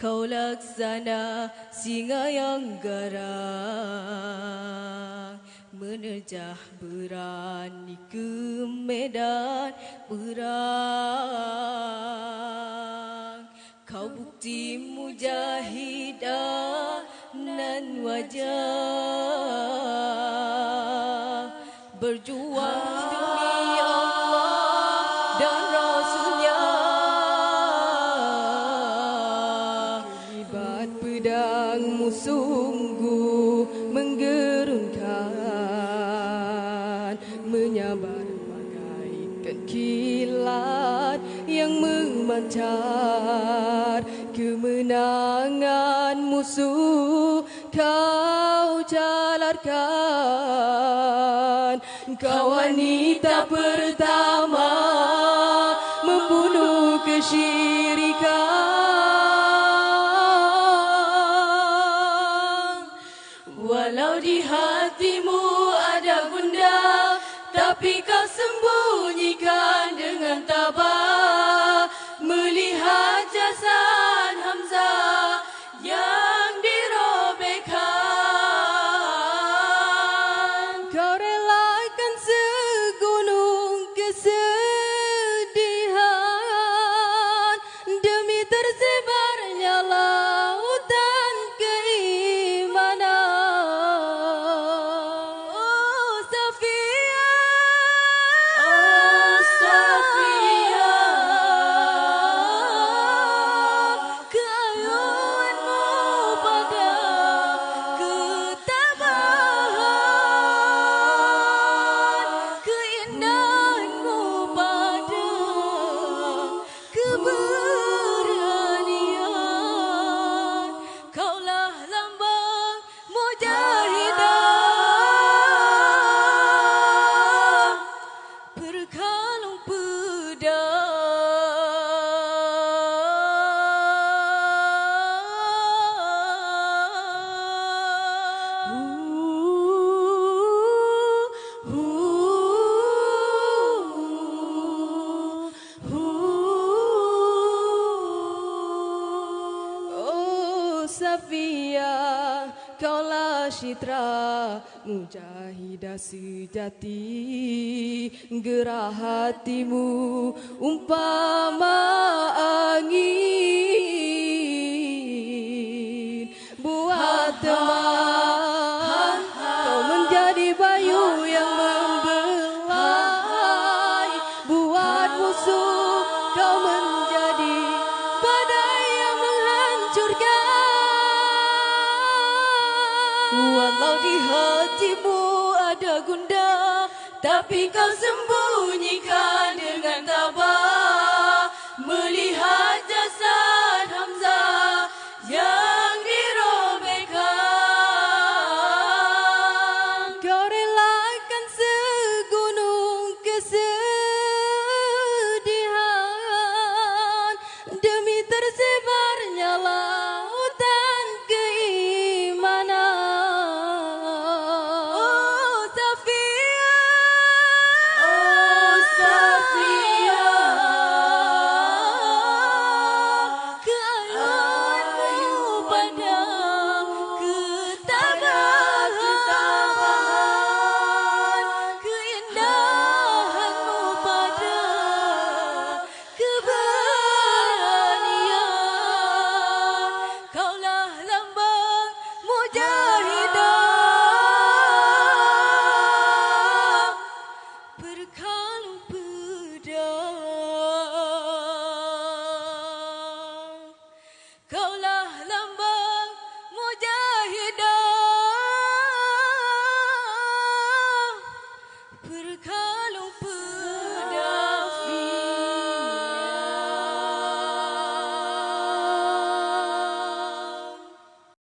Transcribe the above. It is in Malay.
Kau laksana singa yang garang, menerjah berani ke medan perang. Kau bukti mujahidah nan wajah, berjuang demi Allah dan Rasulnya. Pedangmu sungguh menggerunkan, menyabar bagaikan kilat yang memancar. Kemenangan musuh kau jalarkan. Kau wanita pertama membunuh kesyirikan. Walau di hatimu ada gundah, tapi kau sembunyikan dengan tabah. Melihat jasad Hamzah yang dirobekkan, kau relakan segunung kesedihan demi tersebarnya lautan keimanan. Safia, kaulah Syitra, mujahidah sejati. Gerah hatimu umpama angin, buat teman kau menjadi bayu yang membelai. Buat musuh kau menjadi badai yang menghancurkan. Walau di hatimu ada gundah, tapi kau sembunyikan dengan tabah. Melihat jasad Hamzah yang dirobekkan, kau relakan segunung kesedihan demi tersebarnya lautan keimanan. Berkalung pedang.